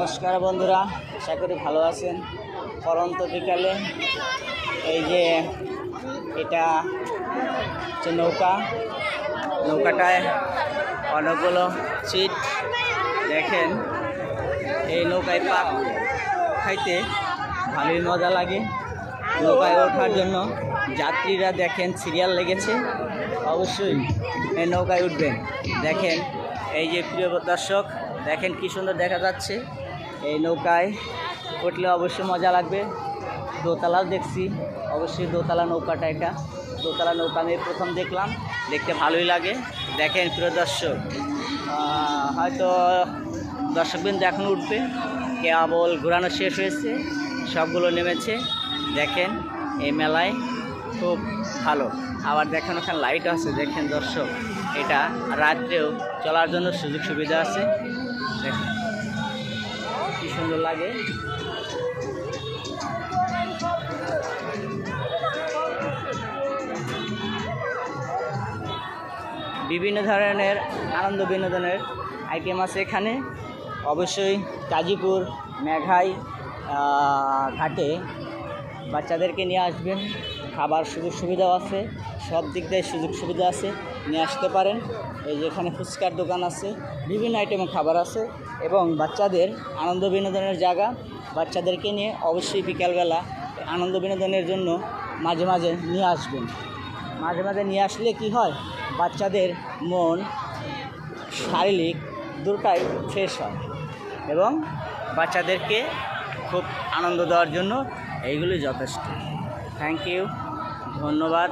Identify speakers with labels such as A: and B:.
A: নমস্কার বন্ধুরা, আশা করি ভালো আছেন। পরন্ত বিকালে এই যে এটা হচ্ছে নৌকাটায় অনেকগুলো সিট। দেখেন এই নৌকায় পাক খাইতে ভালোই মজা লাগে। নৌকায় ওঠার জন্য যাত্রীরা দেখেন সিরিয়াল লেগেছে, অবশ্যই এই নৌকায় উঠবেন। দেখেন এই যে প্রিয় দর্শক, দেখেন কি সুন্দর দেখা যাচ্ছে। এই নৌকায় উঠলে অবশ্যই মজা লাগবে। দোতলাও দেখছি, অবশ্যই দোতলা নৌকাটা, এটা দোতলা নৌকা আমি প্রথম দেখলাম, দেখতে ভালোই লাগে। দেখেন প্রিয় দর্শক, হয়তো দর্শকবৃন্দ এখন উঠবে, কেবল ঘোরানো শেষ হয়েছে, সবগুলো নেমেছে। দেখেন এই মেলায় খুব ভালো। আবার দেখেন ওখানে লাইট আছে। দেখেন দর্শক, এটা রাত্রেও চলার জন্য সুযোগ সুবিধা আছে। দেখেন কি সুন্দর লাগে। বিভিন্ন ধরনের আনন্দ বিনোদনের আইটেম আছে এখানে। অবশ্যই কাজীপুর মেঘাই ঘাটে বাচ্চাদেরকে নিয়ে আসবেন। খাবার সুযোগ সুবিধাও আছে, সব দিক দিয়ে সুযোগ সুবিধা আছে, নিয়ে আসতে পারেন। এই যে এখানে ফুচকার দোকান আছে, বিভিন্ন আইটেমের খাবার আছে এবং বাচ্চাদের আনন্দ বিনোদনের জায়গা। বাচ্চাদেরকে নিয়ে অবশ্যই বিকালবেলা আনন্দ বিনোদনের জন্য মাঝে মাঝে নিয়ে আসবেন। মাঝে মাঝে নিয়ে আসলে কি হয়, বাচ্চাদের মন শারীরিক দুটাই ফ্রেশ হয় এবং বাচ্চাদেরকে খুব আনন্দ দেওয়ার জন্য এইগুলি যথেষ্ট। থ্যাংক ইউ, ধন্যবাদ।